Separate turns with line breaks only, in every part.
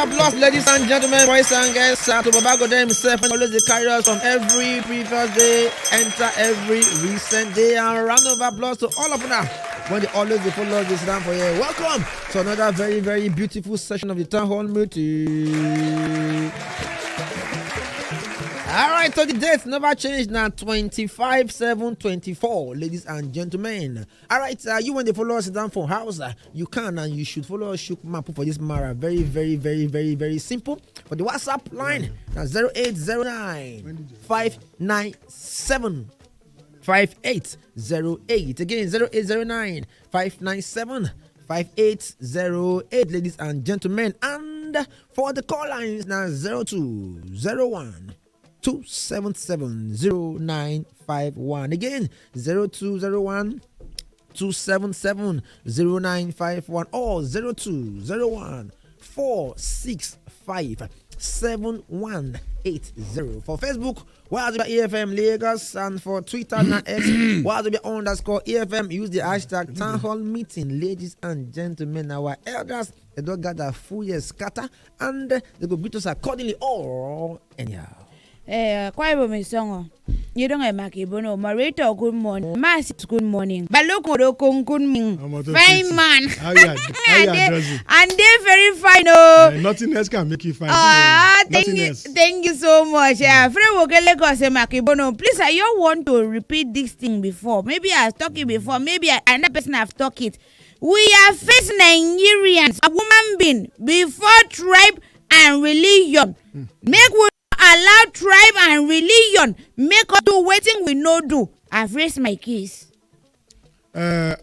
applause, ladies and gentlemen, boys and girls. To Babago himself, and always the carriers from every previous day, enter every recent day, and round of applause to all of them. When they always follow this down for you. Welcome to another very, very beautiful session of the Town Hall meeting. All right, so the dates never changed now. 25/7/24, ladies and gentlemen. All right, you when they follow us down for house, you can and you should follow us. Shook map for this Mara. Very, very, very, very, very simple. For the WhatsApp line, 0809 597 5808. Again, 0809 597 5808, ladies and gentlemen. And for the call lines now, 0201 277-0951. Again, 0201 277-0951 or 0201 465 7180. For Facebook, what's the EFM Lagos, and for Twitter and X, what's the _EFM. Use the hashtag Town Hall Meeting, ladies and gentlemen. Our elders, they don't got a full year scatter, and they go greet us accordingly or anyhow.
Kwaibo Misongo. You don't have Makibono. Marito, good morning. Mass, good morning. Baloko, good morning. Fine man.
How you addressing?
And they very fine. Oh,
nothing else can make you fine.
Thank you so much. Please, I don't want to repeat this thing before. Maybe I've talked it before. Maybe another person have talked it. We are facing Nigerians, a woman being before tribe and religion. Make we allow tribe and religion make us do waiting we no do. I've raised my case.
At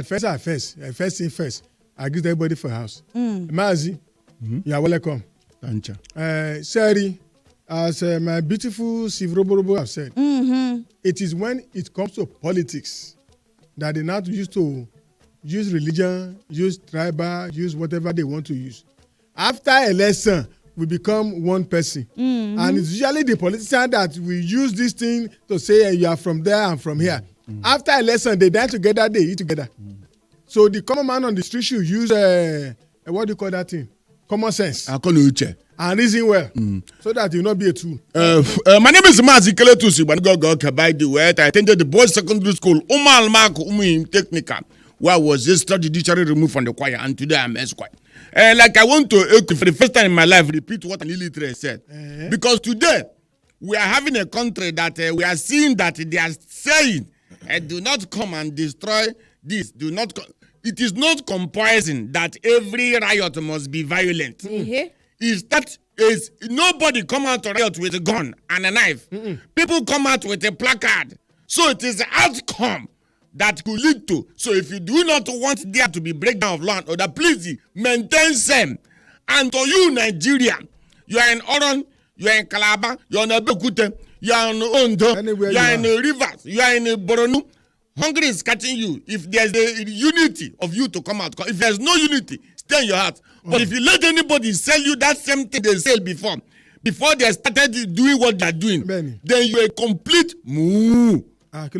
first thing first, I greet everybody for house. Mazi, you are welcome.
Thank you.
Sari, as my beautiful Sivrobo have said, it is when it comes to politics that they not used to use religion, use tribal, use whatever they want to use. After election, we become one person. And it's usually the politician that we use this thing to say you are from there and from here. After election, they die together, they eat together. So the common man on the street should use, what do you call that thing? Common sense. And reason well, so that you will not be a tool.
My name is Mazi Keletusi, but by the way, I attended the boys' secondary school, Umal Mark Technical, where I was just judicially removed from the choir, and today I'm Esquire. Like I want to, for the first time in my life, repeat what an illiterate said. Because today, we are having a country that we are seeing that they are saying, do not come and destroy this. Do not. It is not comprising that every riot must be violent. Is that is nobody come out to riot with a gun and a knife. People come out with a placard. So it is the outcome that could lead to. So if you do not want there to be breakdown of land order, please maintain same. And to you, Nigeria, you are in Oron, you are in Calabar, you are in Abekute, you are in Ondo, you are in Rivers, you are in Boronu. Hunger is catching you. If there's a unity of you to come out, if there's no unity, stay in your heart. But if you let anybody sell you that same thing they sell before they started doing what they're doing, then you're a complete moo. And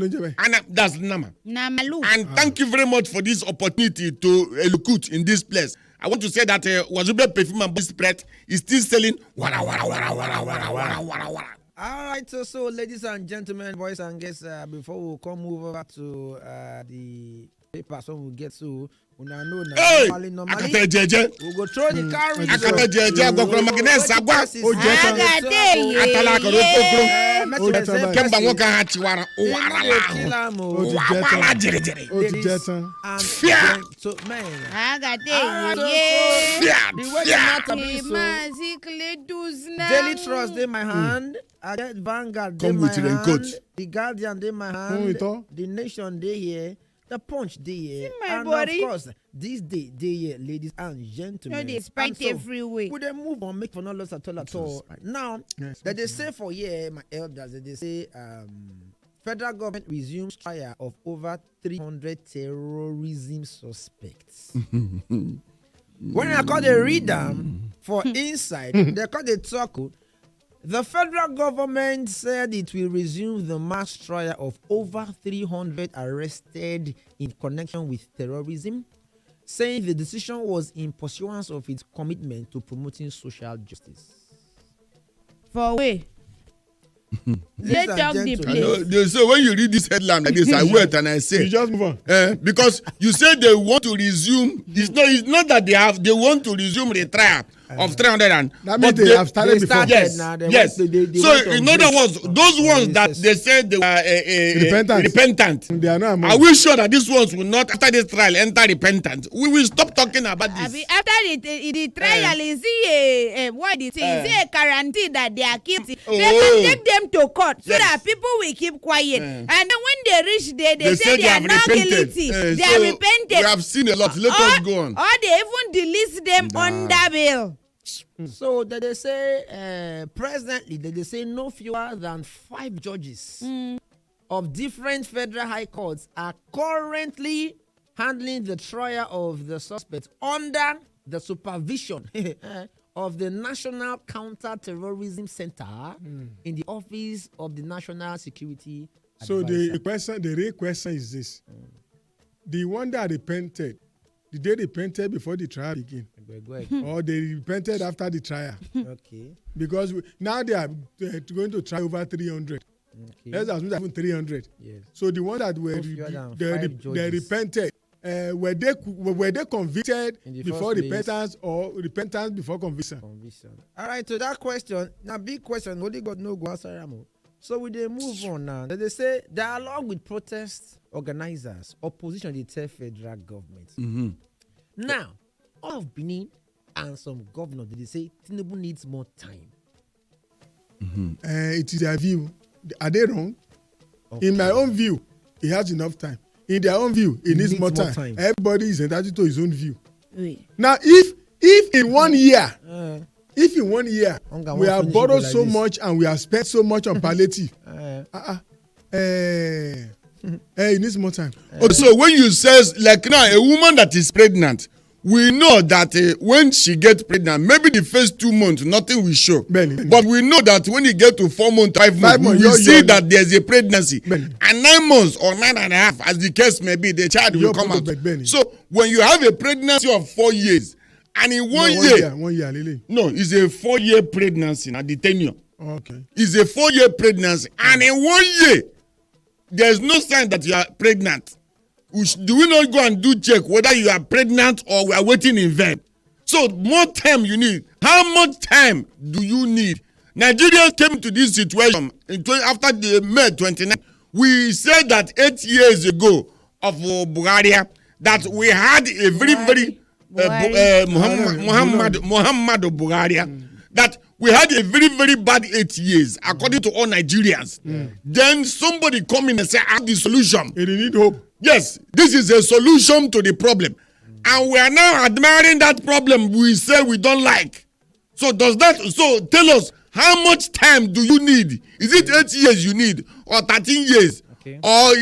that's Nama. And thank you very much for this opportunity to eloquate in this place. I want to say that Wazube perfume and body spread is still selling. Wara, wara, wara, wara, wara, wara, wara, wara.
All right, so ladies and gentlemen, boys and girls, before we come over to the papers, when we get to normally we'll go throw the car Daily Trust in my hand. I get Vanguard in my hand. The Guardian in my hand. The Nation day here. The Punch day here. And
body.
Of course, this day here, ladies and gentlemen.
No, they spite every way.
Would they move on, make for no loss at all? Right. Now, that they say for my elders, they say federal government resumes trial of over 300 terrorism suspects. When I call the read them for inside, they call the talk. The federal government said it will resume the mass trial of over 300 arrested in connection with terrorism. saying the decision was in pursuance of its commitment to promoting social justice.
For way. They talk the place.
So when you read this headline like this, I wait and I say,
you just move on.
Because you say they want to resume. It's not that they want to resume the trial of 300 and
that means they have started before.
Yes, yes. So in other words, those ones that they said they were repentant.
They are not.
Are we sure that these ones will not, after this trial, enter repentant? We will stop talking about this.
After the trial, is a what is it? Is it a guarantee that they are guilty? They can take them to court so that people will keep quiet. And then when they reach there, they say they are not guilty. They are repentant.
We have seen a lot. Let us go on.
Or they even delete them under bail.
So that they say presently they say no fewer than 5 judges of different federal high courts are currently handling the trial of the suspects under the supervision of the National Counter-Terrorism Center in the office of the National Security
So
Advisor.
the real question is this: the one that repented, did they repented before the trial began? Or they repented after the trial?
Okay.
Because now they are going to try over 300.
Okay.
Let's assume that even 300.
Yes.
So the ones that were they repented, were they convicted before repentance or repentance before conviction?
All right, to that question, now big question, only God no go answer am. So we dey move on now. They say dialogue with protest organizers, opposition dey tell federal government. Now, all of Benin and some governors they say Tinubu needs more time.
It is their view. Are they wrong?
Okay.
In my own view, he has enough time. In their own view, he needs more time. Everybody is entitled to his own view.
Oui.
Now, if in 1 year, we have borrowed so much and we have spent so much on palliative, he needs more time.
So when you says like now a woman that is pregnant, we know that when she gets pregnant, maybe the first 2 months nothing will show.
Benny.
But we know that when you get to 4 months, 5 months, we will see that there's a pregnancy.
Benny.
And 9 months or 9.5, as the case may be, the child will come out. So when you have a pregnancy of 4 years, and in 1 year,
1 year, Lily.
no, it's a 4-year pregnancy, not the tenure.
Okay.
It's a 4-year pregnancy, and in 1 year, there's no sign that you are pregnant. Do we not go and do check whether you are pregnant or we are waiting in vain? So more time you need. How much time do you need? Nigeria came to this situation after the May 29. We said that 8 years ago of Bulgaria that we had a very Muhammad Bulgaria that we had a very bad 8 years according to all Nigerians. Then somebody come in and say I have the solution.
It need hope.
Yes, this is a solution to the problem. And we are now admiring that problem we say we don't like. So tell us, how much time do you need? Is it 8 years you need? Or 13 years?
Okay.
Or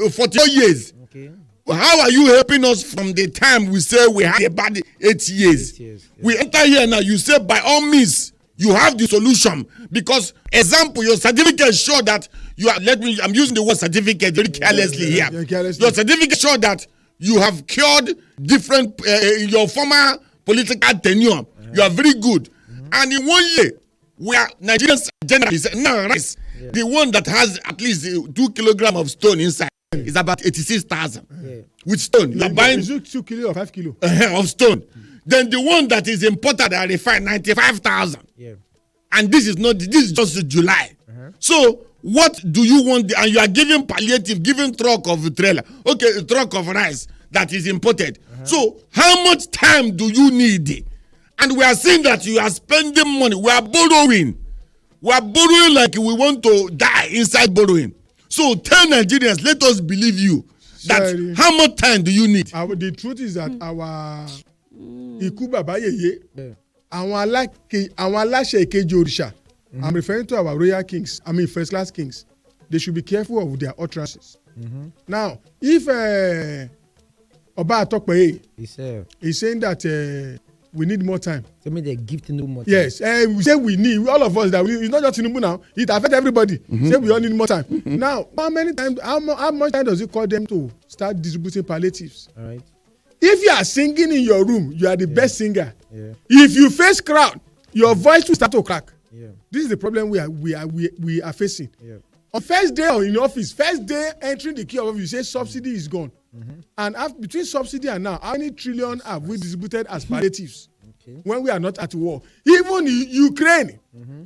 44 years?
Okay.
How are you helping us from the time we say we had a bad 8 years?
8 years, yeah.
We enter here now, you say by all means, you have the solution. Because, example, your certificate show that you are, I'm using the word certificate very carelessly here.
Carelessly.
Your certificate show that you have cured different, your former political tenure. You are very good. And in 1 year, where Nigerians generally say, now rice, the one that has at least 2 kilograms of stone inside is about 86,000. With stone, you are buying
2 kilo or 5 kilo
of stone. Then the one that is imported and refined 95,000.
Yeah.
And this is just July. So what do you want? And you are giving palliative, giving truck of trailer, okay, a truck of rice that is imported. So how much time do you need? And we are seeing that you are spending money. We are borrowing. We are borrowing like we want to die inside borrowing. So tell Nigerians, let us believe you. That how much time do you need?
The truth is that our Iku Baba Yeye, àwọn aláṣẹ ìkejì òrìṣà, I'm referring to our royal kings, first class kings. They should be careful of their utterances. Now, if Oba Atokpeye is saying that we need more time.
So maybe they're gifting no more time.
Yes, we say we need, all of us, that it's not just Tinubu now, it affects everybody. Say we all need more time. Now, how much time does it call them to start distributing palliatives?
All right.
If you are singing in your room, you are the best singer. Yeah. If you face crowd, your voice will start to crack. Yeah. This is the problem we are facing. Yeah. On first day in office, first day entering the key of office, you say subsidy is gone. And between subsidy and now, how many trillion have we distributed as palliatives when we are not at war? Even Ukraine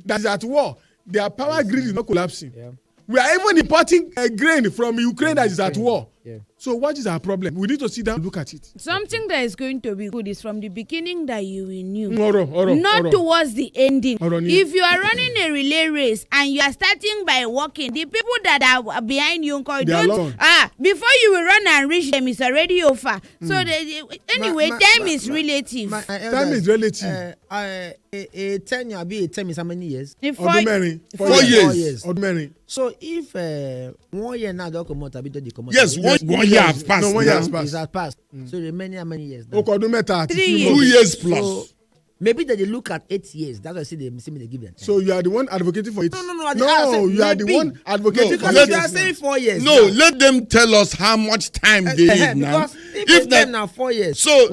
that is at war, their power grid is not collapsing. Yeah. We are even importing grain from Ukraine that is at war. Yeah. So what is our problem? We need to sit down and look at it.
Something that is going to be good is from the beginning that you will knew. Not towards the ending. If you are running a relay race and you are starting by walking, the people that are behind you before you will run and reach them, it's already over. So anyway, time is relative.
Time is relative.
A 10 year be a 10 is how many years?
4
years.
Ordinary.
So if 1 year now don't come out,
yes, 1 year has passed.
No, 1 year has passed.
It has passed. So remaining how many years?
3 years.
2 years plus.
So, maybe they look at 8 years. That's why I say they give them.
So you are the one advocating for it.
No,
you are the one advocating for it.
Because you are saying 4 years.
No, let them tell us how much time they need now.
Because if them now 4 years,
so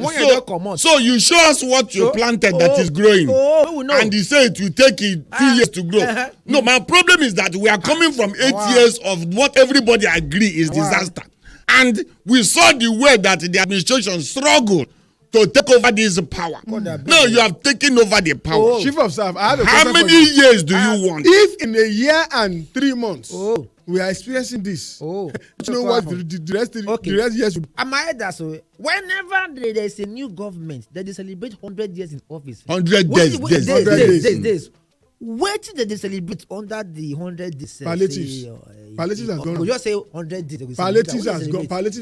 you show us what you planted that is growing. And you say it will take 2 years to grow. No, my problem is that we are coming from 8 years of what everybody agree is disaster. And we saw the way that the administration struggled to take over this power. No, you have taken over the power.
Chief of Staff, I have a
how many years do you want?
If in a year and 3 months we are experiencing this, you know what the rest years will be.
Am I that so? Whenever there is a new government, they celebrate 100 years in office.
100 days.
Wait till they celebrate under the 100 days.
Palliatives has gone.
We just say 100 days.
Palliatives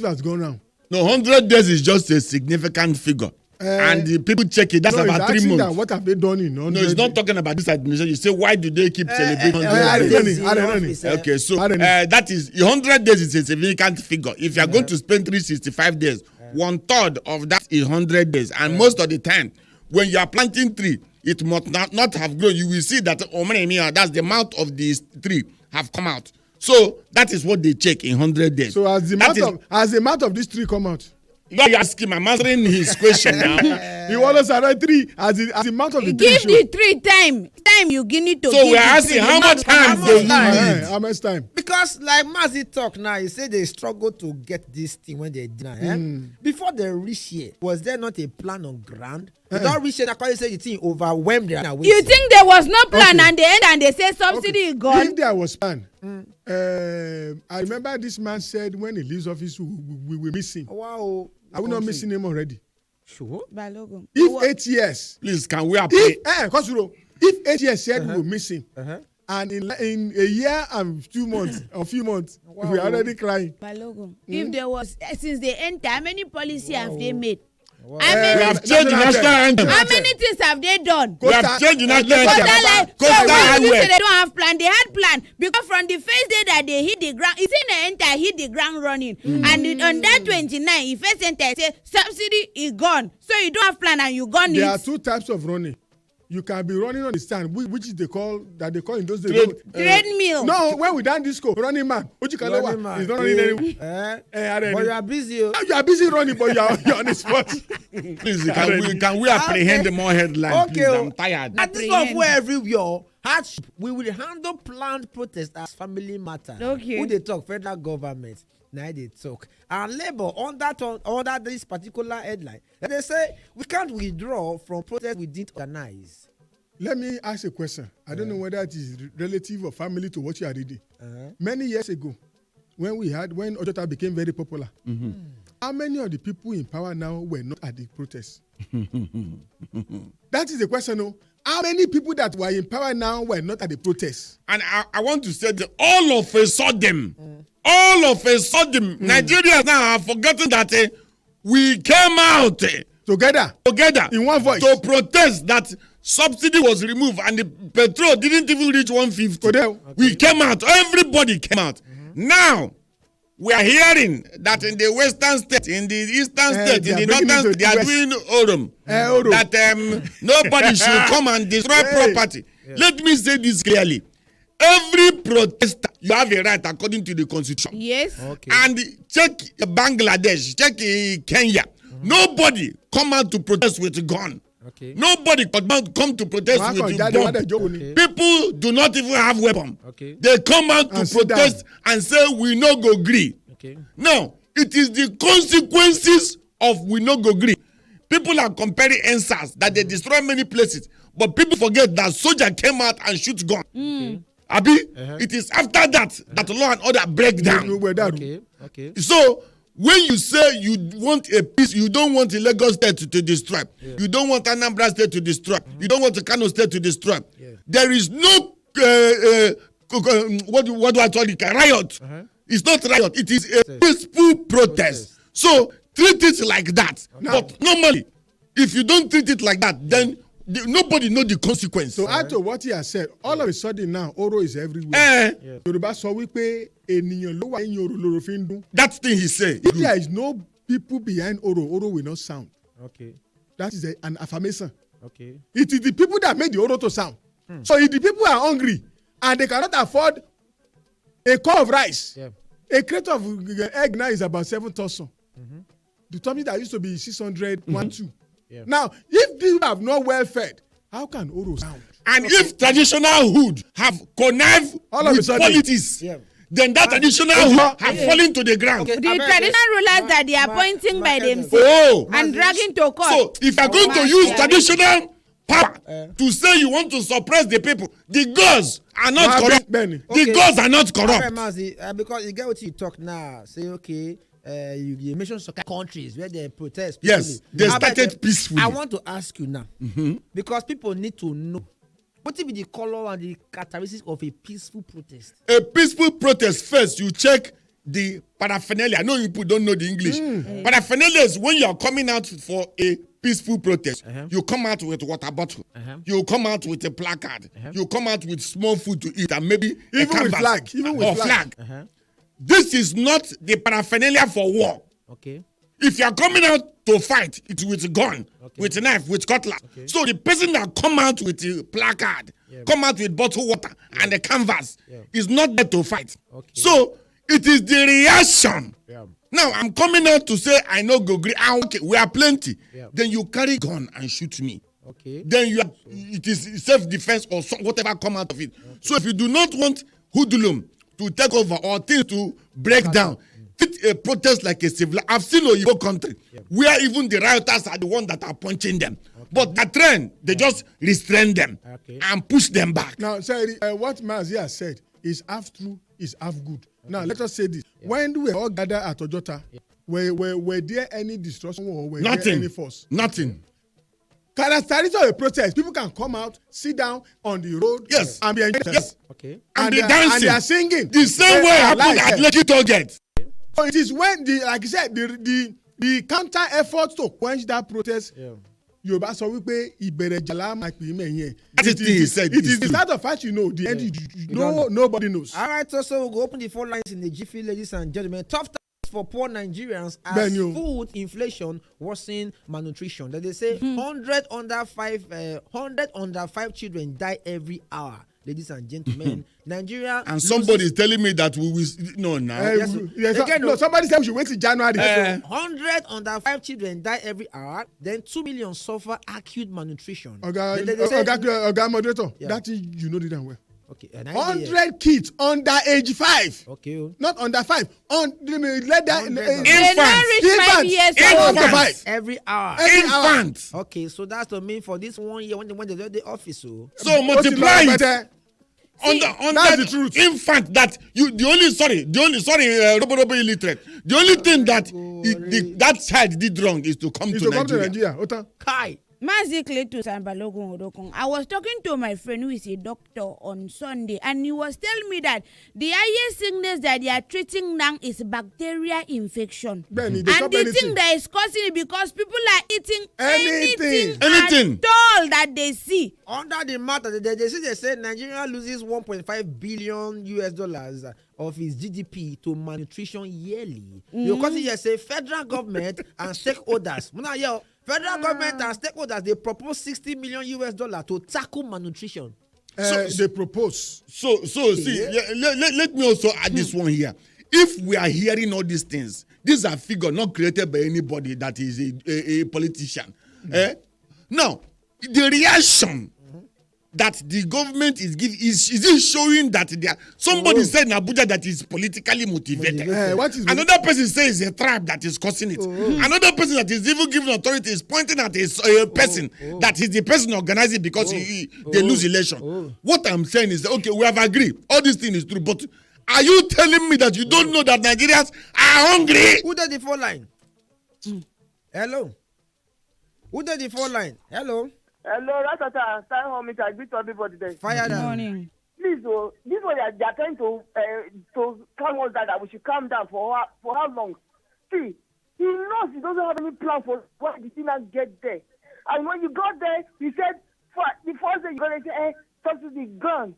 has gone now.
No, 100 days is just a significant figure. And the people check it. That's about 3 months.
That what have they done in 100
No, it's not talking about this administration. You say, why do they keep celebrating 100 days? Okay, so that is 100 days is a significant figure. If you are going to spend 365 days, 1/3 of that is 100 days. And most of the time, when you are planting tree, it must not have grown. You will see that that's the amount of the tree have come out. So that is what they check in 100 days.
So as the amount of this tree come out?
You are asking, I'm answering his question now.
You want us around 3 as the amount of the tree.
Give the tree time you need to.
So we are asking how much time they need.
How much time?
Because like Mazi talk now, he said they struggle to get this thing when they did. Before they reach here, was there not a plan on ground? They don't reach here, I say the thing overwhelmed them.
You think there was no plan and they end and they say subsidy is gone?
If there was plan, I remember this man said when he leaves office, we will miss him.
Wow.
Are we not missing him already?
Sure.
If 8 years.
Please, can we apply?
If 8 years said we will miss him, and in a year and 2 months, or few months, we are already crying.
If there was, since they enter, how many policy have they made?
Wow. We have changed the national anthem.
How many things have they done?
We have changed the national anthem.
So when you say they don't have plan, they had plan because from the first day that they hit the ground, it's in the enter hit the ground running, and on that 29, if first enter say subsidy is gone, so you don't have plan and you gone.
There are 2 types of running. You can be running on the stand, which is they call in those days.
Treadmill.
No, when we done disco, running man. Ujikalewa is not running anymore.
But you are busy.
You are busy running, but you are on the spot.
Please, can we apprehend more headlines?
Okay,
please? I'm tired.
At this point, where everywhere hardship, we will handle planned protest as family matter.
Okay.
Who they talk? Federal government. Now they talk. And Labour under this particular headline, they say we can't withdraw from protest we didn't organize.
Let me ask a question. I don't know whether it is relative or family to what you are reading. Many years ago, when Ojota became very popular, how many of the people in power now were not at the protest? That is the question. No? How many people that were in power now were not at the protest?
And I want to say that all of a sudden, Nigerians now have forgotten that we came out
together in one voice
to protest that subsidy was removed and the petrol didn't even reach 150. We came out. Everybody came out. Now, we are hearing that in the western state, in the eastern state, in the northern state, they are doing Orum. That nobody should come and destroy property. Let me say this clearly. Every protester, you have a right according to the constitution.
Yes.
Okay.
And check Bangladesh, check Kenya. Nobody come out to protest with a gun.
Okay.
Nobody come to protest with a gun.
Okay.
People do not even have weapon.
Okay.
They come out to protest and say we no go gree.
Okay.
Now, it is the consequences of we no go gree. People are comparing answers that they destroy many places, but people forget that soldier came out and shoot gun.
Okay.
Abi, it is after that that law and order break down.
Okay. Okay.
So when you say you want a peace, you don't want the Lagos state to destroy. Yeah. You don't want Anambra state to destroy. You don't want the Kano state to destroy. Yeah. There is no what do I call it? Riot. It's not riot. It is a peaceful protest. So treat it like that. But normally, if you don't treat it like that, then nobody know the consequence.
So add to what he has said, all of a sudden now, Oro is everywhere. Yorùbá sọ wípé ènìyàn ló wà ẹ̀yìn Oro lóró fi ń dún.
That thing he said.
If there is no people behind Oro, Oro will not sound.
Okay.
That is an affirmation.
Okay.
It is the people that made the Oro to sound. So if the people are hungry and they cannot afford a cup of rice, a crate of egg now is about 7,000. The tummy that used to be 600, 1,200. Yeah. Now, if people have not well fed, how can Oro sound?
And if traditional hood have connived with politics, then that traditional hood have fallen to the ground.
Okay. The traditional rulers that they are appointing by themselves and dragging to court.
So, if you are going to use traditional power to say you want to suppress the people, the gods are not corrupt. The gods are not corrupt.
Because you get what you talk now. Say, okay. You mentioned some countries where they protest.
Yes, they started peacefully.
I want to ask you now, because people need to know what will be the color and the characteristics of a peaceful protest.
A peaceful protest, first you check the paraphernalia. I know people don't know the English. Paraphernalia is when you are coming out for a peaceful protest. You come out with water bottle. You come out with a placard. You come out with small food to eat and maybe
even with flag.
Flag. This is not the paraphernalia for war.
Okay.
If you are coming out to fight, it's with a gun, with a knife, with cutlass. Okay. So the person that come out with a placard, come out with bottled water and a canvas, is not there to fight. Okay. So it is the reaction. Now I'm coming out to say I know go green. Okay, we are plenty. Then you carry gun and shoot me.
Okay.
Then it is self-defense or whatever come out of it. So if you do not want hoodlum to take over or things to break down, treat a protest like a civil. I've seen Oyibo country where even the rioters are the ones that are punching them. But the trend, they just restrain them and push them back.
Now, sorry, what Mazi has said is half true, is half good. Now, let us say this. When we all gather at Ojota, were there any destruction or were there any force?
Nothing.
Characteristics of a protest, people can come out, sit down on the road, and be engaged.
Yes.
Okay.
And be dancing.
And they are singing.
The same way happened at Lekki Toll Gate.
So it is when like you said, the counter effort to quench that protest. Yorùbá sọ wípé ìbẹ̀rẹ̀ jàlá máa pè é mẹ́yìn.
That is he said.
It is the start of fight, the end, nobody knows.
All right, so we'll go open the phone lines in the jiffy, ladies and gentlemen. Tough times for poor Nigerians as food inflation worsen malnutrition. That they say 100 under 5 children die every hour. Ladies and gentlemen, Nigeria.
And somebody is telling me that we will. No, now.
Somebody said we should wait till January.
100 under 5 children die every hour. Then 2 million suffer acute malnutrition.
Oga moderator, that is, you know the damn well.
Okay.
100 kids under age 5.
Okay.
Not under 5. Let that
infants.
Every hour.
Infants.
Okay, so that's the mean for this 1 year when they went to the office.
So multiply it. That's the truth. Infant that the only illiterate. The only thing that that child did wrong is to come to Nigeria.
Kai.
Mazi Cletus and Balogun Odokun. I was talking to my friend who is a doctor on Sunday, and he was telling me that the highest sickness that they are treating now is bacterial infection.
Benny,
and the thing that is causing it because people are eating anything at all that they see.
Under the matter, they say Nigeria loses $1.5 billion of its GDP to malnutrition yearly. You consider say federal government and stakeholders. Federal government and stakeholders, they propose $60 million to tackle malnutrition.
They propose.
So see, let me also add this one here. if we are hearing all these things, these are figures not created by anybody that is a politician. Now, the reaction that the government is giving is it showing that there somebody said in Abuja that is politically motivated. Another person says it's a tribe that is causing it. Another person that is even giving authority is pointing at a person that is the person organizing because they lose election. What I'm saying is that, okay, we have agreed. All this thing is true, but are you telling me that you don't know that Nigerians are hungry?
Who did the phone line? Hello. Who did the phone line? Hello.
Hello, Ratata. Stay home. I greet everybody there.
Fire down.
Morning.
Please, this one they are trying to calm us down, that we should calm down for how long? See, he knows he doesn't have any plan for why the thing not get there. And when you got there, he said the first day you got there, he said, subsidy gone.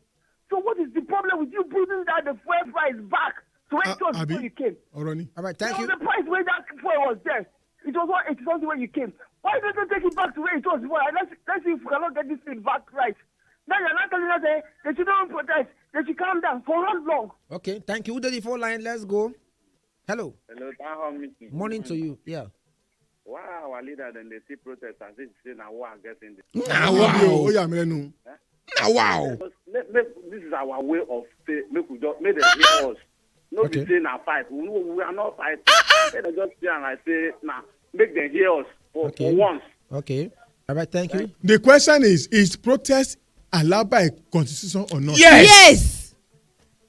So what is the problem with you putting that the fuel price back to where it was before you came?
All right, thank you.
The price where that fuel was there, it was 180 something when you came. Why don't you take it back to where it was before? Let's see if we cannot get this thing back right. Now you're not telling us they should not protest. They should calm down. For how long?
Okay, thank you. Who did the phone line? Let's go. Hello.
Hello, town hall meeting.
Morning to you. Yeah.
Why our leader then they see protest as if say now war getting this?
Wow.
This is our way of say make we just make them hear us. No be say na fight. We are not fighting. Let them just say and I say now make them hear us for once.
Okay. All right, thank you.
The question is protest allowed by constitution or not?
Yes.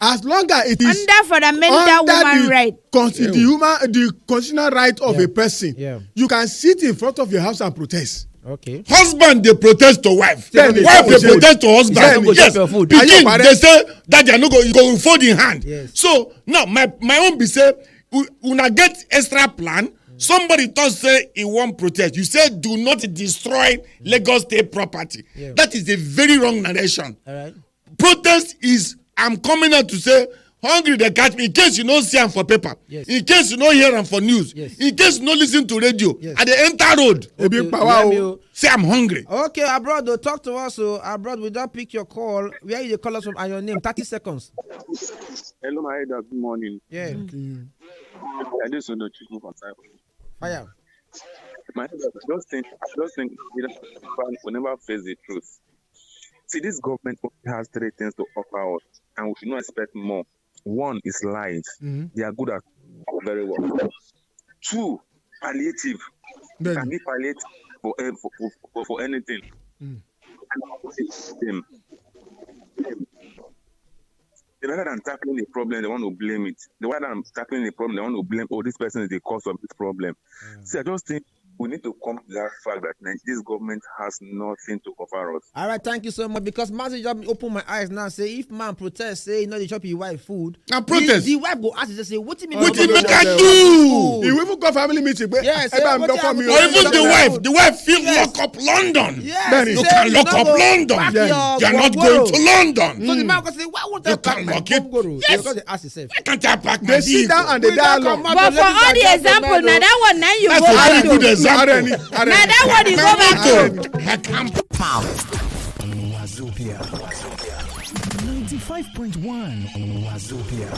As long as it is
under fundamental woman right.
The constitutional right of a person, you can sit in front of your house and protest.
Okay.
Husband they protest to wife.
Then
Wife they protest to husband. Yes. Pikin they say that they are not go fold in hand.
Yes.
So now my own be say una get extra plan. Somebody thought say he won't protest. You say do not destroy Lagos State property.
Yeah.
That is a very wrong narration.
All right.
Protest is I'm coming out to say hungry they catch me in case you don't see them for paper.
Yes.
In case you don't hear them for news.
Yes.
In case you don't listen to radio.
Yes.
At the enter road.
Okay.
Say I'm hungry.
Okay, abroad, though, talk to us. So, abroad, we don't pick your call. Where you call us from and your name? 30 seconds.
Hello, my head. Good morning.
Yeah.
I just want to choose from Cyprus.
Fire.
My head, just think we never face the truth. See, this government has three things to offer us, and we should not expect more. One is lies. They are good at very well. Two, palliative.
Then,
Can be palliative for anything. Rather than tackling the problem, they want to blame it. Rather than tackling the problem, they want to blame, oh, this person is the cause of this problem. See, I just think we need to come to that fact that this government has nothing to offer us.
All right, thank you so much. Because Master just open my eyes now. Say if man protest, say you know they chop your wife food.
Now protest.
The wife go ask you, say what do you mean?
What do you make I do?
you even go family meeting.
Yes.
Or even the wife feel lock up London.
Yes.
You can lock up London. You are not going to London.
So the man go say, why won't I pack my Gongoro?
Yes.
Because they ask yourself.
Why can't I pack my
They sit down and they dialogue.
But for all the example, now that one now you
That's
go
a very
back
good
to.
example.
Now that one you go back to.
I can't
Wazobia 95.1 Wazobia.